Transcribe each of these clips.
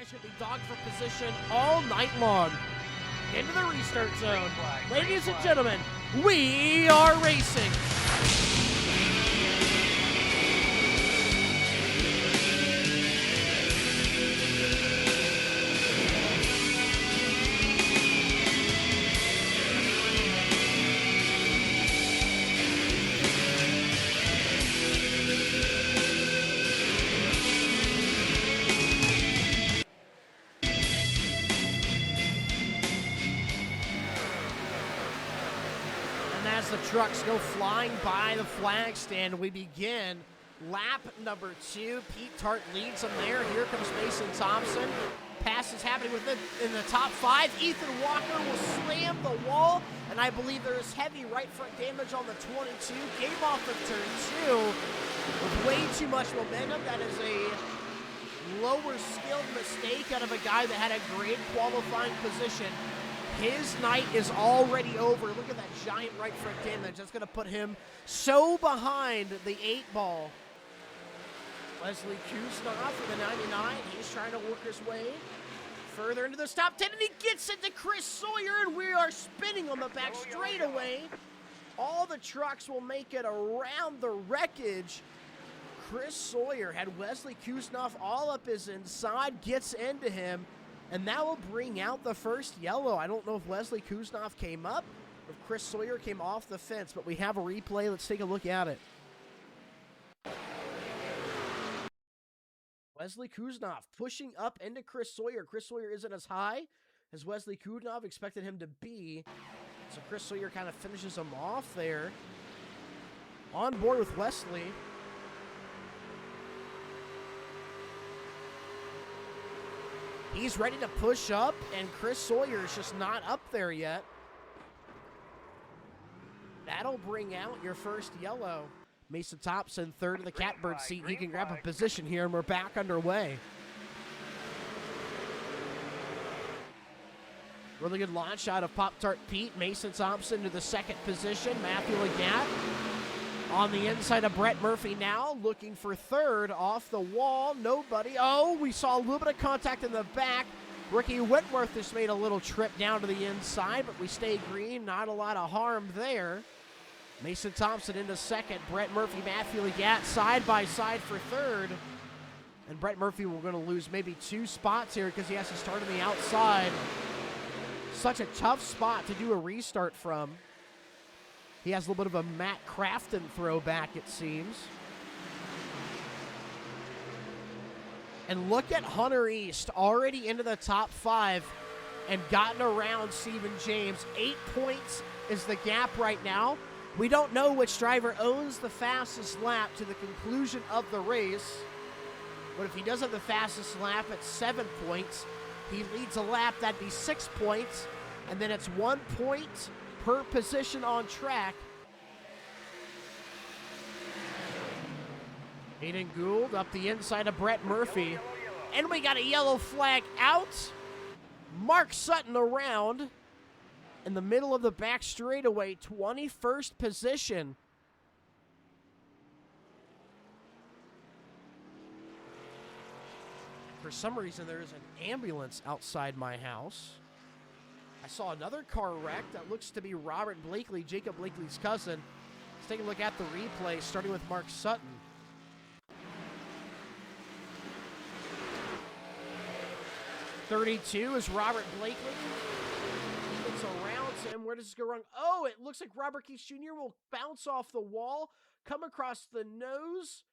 guys are going to be dogged for position all night long. Into the restart zone. Ladies and gentlemen, we are racing. As the trucks go flying by the flag stand, we begin lap number 2. Pete Tart leads them there. Here comes Mason Thompson. Pass is happening in the top 5. Ethan Walker will slam the wall, and I believe there is heavy right front damage on the 22. Came off of turn 2 with way too much momentum. That is a lower skilled mistake out of a guy that had a great qualifying position. His night is already over. Look at that giant right front damage. That's going to put him so behind the 8 ball. Wesley Kuznov for the 99. He's trying to work his way further into the top 10, and he gets it to Chris Sawyer, and we are spinning on the back straightaway. All the trucks will make it around the wreckage. Chris Sawyer had Wesley Kuznov all up his inside, gets into him. And that will bring out the first yellow. I don't know if Wesley Kuznov came up or if Chris Sawyer came off the fence, but we have a replay. Let's take a look at it. Wesley Kuznov pushing up into Chris Sawyer. Chris Sawyer isn't as high as Wesley Kuznov expected him to be. So Chris Sawyer kind of finishes him off there. On board with Wesley. He's ready to push up, and Chris Sawyer is just not up there yet. That'll bring out your first yellow. Mason Thompson, third in the catbird seat. He can grab a position here, and we're back underway. Really good launch out of Pop-Tart Pete. Mason Thompson to the second position. Matthew Legat on the inside of Brett Murphy now, looking for third off the wall. Nobody. Oh, we saw a little bit of contact in the back. Ricky Whitworth just made a little trip down to the inside, but we stay green. Not a lot of harm there. Mason Thompson into second. Brett Murphy, Matthew Legat side by side for third. And Brett Murphy, we're going to lose maybe 2 spots here because he has to start on the outside. Such a tough spot to do a restart from. He has a little bit of a Matt Crafton throwback, it seems. And look at Hunter East, already into the top 5 and gotten around Stephen James. 8 points is the gap right now. We don't know which driver owns the fastest lap to the conclusion of the race. But if he does have the fastest lap at 7 points, he leads a lap, that'd be 6 points. And then it's 1 point per position on track. Aiden Gould up the inside of Brett Murphy. And we got a yellow flag out. Mark Sutton around in the middle of the back straightaway, 21st position. For some reason, there is an ambulance outside my house. I saw another car wreck that looks to be Robert Blakely, Jacob Blakely's cousin. Let's take a look at the replay, starting with Mark Sutton. .32 is Robert Blakely. He gets around him. Where does this go wrong? Oh, it looks like Robert Keith Jr. will bounce off the wall, come across the nose,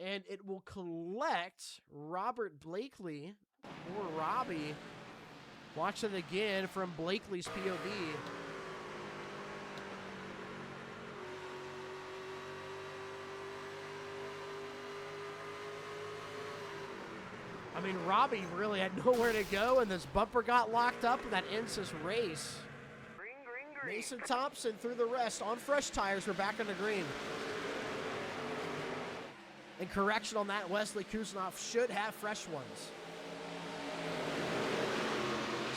and it will collect Robert Blakely, or Robbie. Watch it again from Blakely's POV. I mean, Robbie really had nowhere to go, and this bumper got locked up, and that ends his race. Green. Mason Thompson through the rest on fresh tires. We're back on the green. And correction on that, Wesley Kuznov should have fresh ones.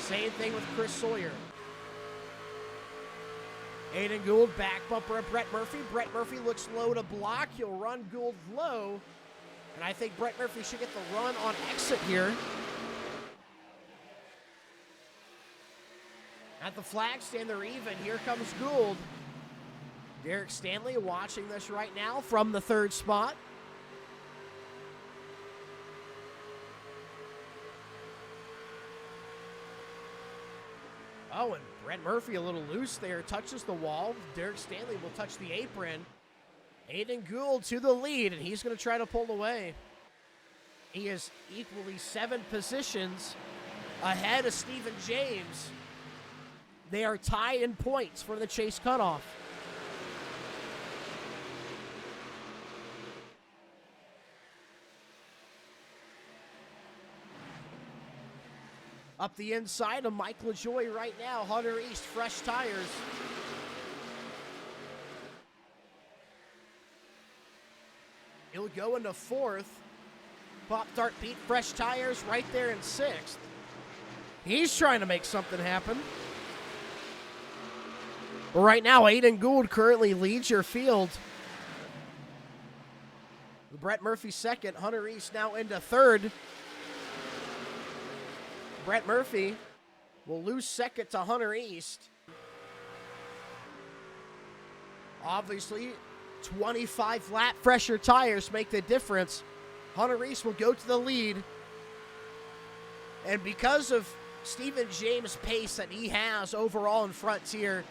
Same thing with Chris Sawyer. Aiden Gould back bumper of Brett Murphy. Brett Murphy looks low to block. He'll run Gould low. And I think Brett Murphy should get the run on exit here. At the flag stand, they're even. Here comes Gould. Derek Stanley watching this right now from the third spot. Oh, and Brett Murphy a little loose there, touches the wall. Derek Stanley will touch the apron. Aiden Gould to the lead, and he's going to try to pull away. He is equally 7 positions ahead of Stephen James. They are tied in points for the chase cutoff. Up the inside of Mike LaJoy right now. Hunter East, fresh tires. He'll go into 4th. Pop Tart Pete, fresh tires right there in 6th. He's trying to make something happen. But right now, Aiden Gould currently leads your field. Brett Murphy 2nd. Hunter East now into 3rd. Brett Murphy will lose 2nd to Hunter East. Obviously, 25 lap fresher tires make the difference. Hunter East will go to the lead. And because of Stephen James' pace that he has overall in Frontier,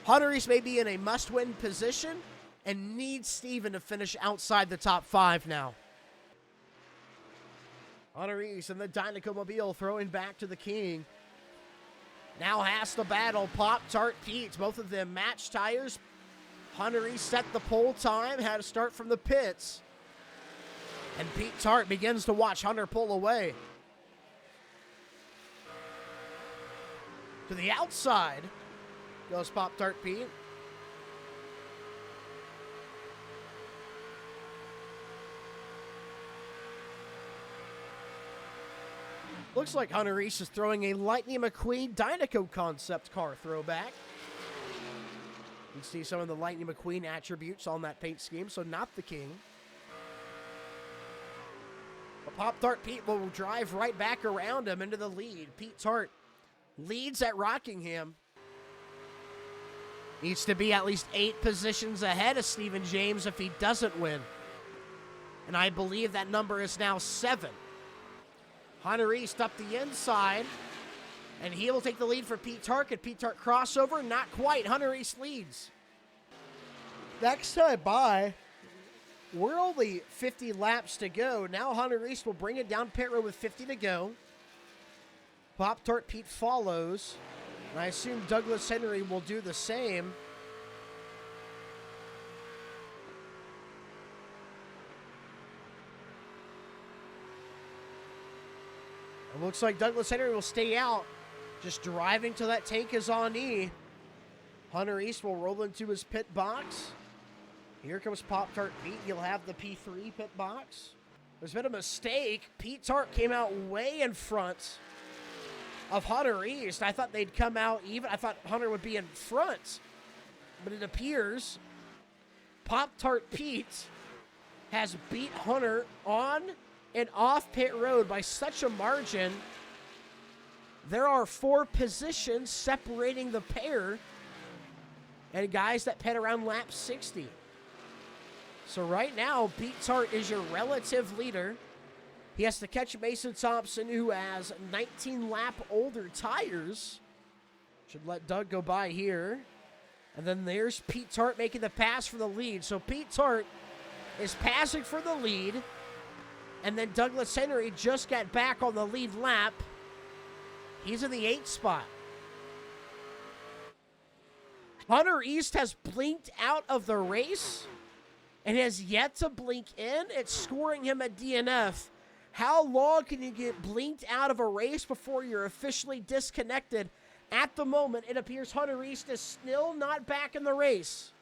Hunter East may be in a must-win position and needs Stephen to finish outside the top 5 now. Hunter East and the Dynaco Mobile throwing back to the King. Now has to battle Pop Tart Pete. Both of them match tires. Hunter East set the pole time, had to start from the pits. And Pete Tart begins to watch Hunter pull away. To the outside goes Pop Tart Pete. Looks like Hunter East is throwing a Lightning McQueen Dynaco concept car throwback. You can see some of the Lightning McQueen attributes on that paint scheme, so not the King. But Pop Tart Pete will drive right back around him into the lead. Pete Tart leads at Rockingham. Needs to be at least 8 positions ahead of Stephen James if he doesn't win. And I believe that number is now 7. Hunter East up the inside, and he will take the lead for Pete Tart. And Pete Tart crossover, not quite. Hunter East leads. Next time by, we're only 50 laps to go. Now Hunter East will bring it down pit road with 50 to go. Pop Tart Pete follows, and I assume Douglas Henry will do the same. It looks like Douglas Henry will stay out, just driving till that tank is on E. Hunter East will roll into his pit box. Here comes Pop Tart Pete. He'll have the P3 pit box. There's been a mistake. Pete Tart came out way in front of Hunter East. I thought they'd come out even. I thought Hunter would be in front. But it appears Pop Tart Pete has beat Hunter on and off pit road by such a margin. There are 4 positions separating the pair and guys that pit around lap 60. So right now, Pete Tart is your relative leader. He has to catch Mason Thompson, who has 19 lap older tires. Should let Doug go by here. And then there's Pete Tart making the pass for the lead. So Pete Tart is passing for the lead. And then Douglas Henry just got back on the lead lap. He's in the 8th spot. Hunter East has blinked out of the race and has yet to blink in. It's scoring him a DNF. How long can you get blinked out of a race before you're officially disconnected? At the moment, it appears Hunter East is still not back in the race.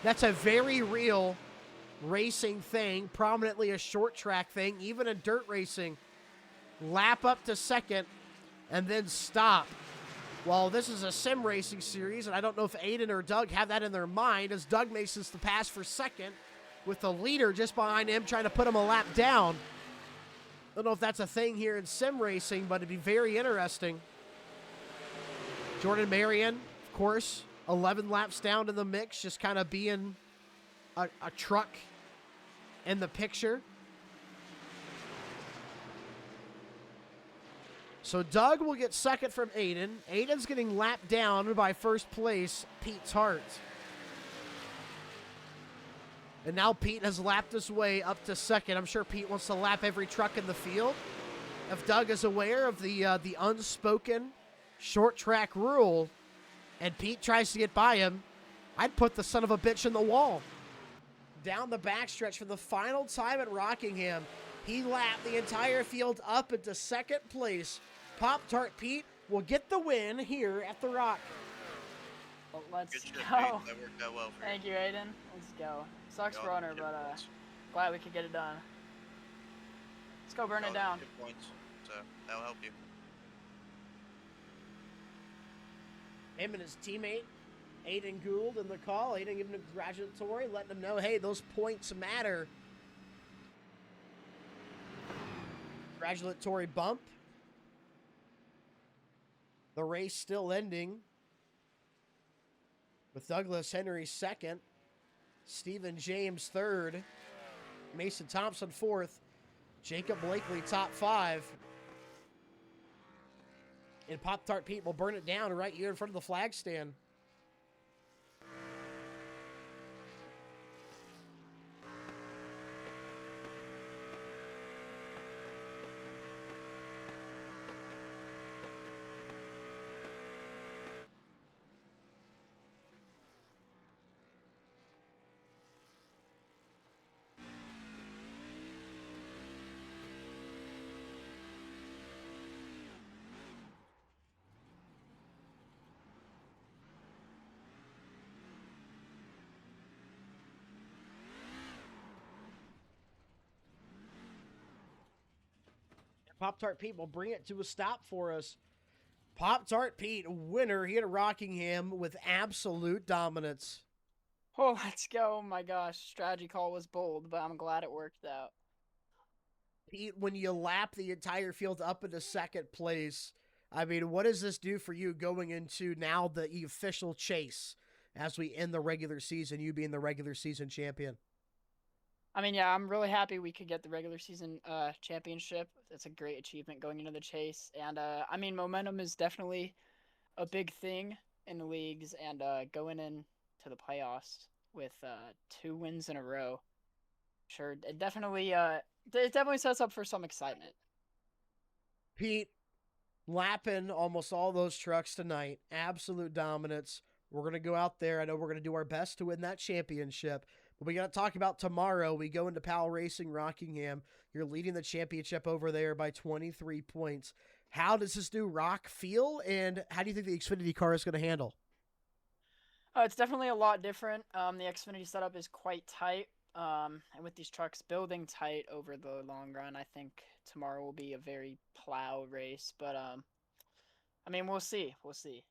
That's a very real racing thing, prominently a short track thing, even in dirt racing. Lap up to 2nd and then stop. Well, this is a sim racing series, and I don't know if Aiden or Doug have that in their mind, as Doug makes the pass for 2nd with the leader just behind him trying to put him a lap down. I don't know if that's a thing here in sim racing, but it'd be very interesting. Jordan Marion, of course, 11 laps down in the mix, just kind of being a truck in the picture. So Doug will get second from Aiden. Aiden's getting lapped down by first place, Pete Hart. And now Pete has lapped his way up to second. I'm sure Pete wants to lap every truck in the field. If Doug is aware of the unspoken short track rule and Pete tries to get by him, I'd put the son of a bitch in the wall. Down the backstretch for the final time at Rockingham, he lapped the entire field up into second place. Pop-Tart Pete will get the win here at the Rock. Well, let's Good shit, go. Pete. That worked out well for you. Thank you, Aiden. Let's go. Sucks for Hunter, but glad we could get it done. Let's go burn it down. Good points, so that'll help you. Him and his teammate, Aiden Gould, in the call. Aiden giving him a congratulatory, letting him know, hey, those points matter. Congratulatory bump. The race still ending with Douglas Henry second, Stephen James third, Mason Thompson fourth, Jacob Blakely top five. And Pop-Tart Pete will burn it down right here in front of the flag stand. Pop-Tart Pete will bring it to a stop for us. Pop-Tart Pete, winner here at Rockingham with absolute dominance. Oh, let's go. Oh my gosh, strategy call was bold, but I'm glad it worked out. Pete, when you lap the entire field up into second place, I mean, what does this do for you going into now the official chase as we end the regular season, you being the regular season champion? I mean, yeah, I'm really happy we could get the regular season championship. That's a great achievement going into the chase. And, I mean, momentum is definitely a big thing in the leagues. And going into the playoffs with 2 wins in a row, sure, it definitely sets up for some excitement. Pete, lapping almost all those trucks tonight. Absolute dominance. We're going to go out there. I know we're going to do our best to win that championship. But we got to talk about tomorrow. We go into Powell Racing Rockingham. You're leading the championship over there by 23 points. How does this new Rock feel, and how do you think the Xfinity car is going to handle? It's definitely a lot different. The Xfinity setup is quite tight. And with these trucks building tight over the long run, I think tomorrow will be a very plow race. But I mean, we'll see. We'll see.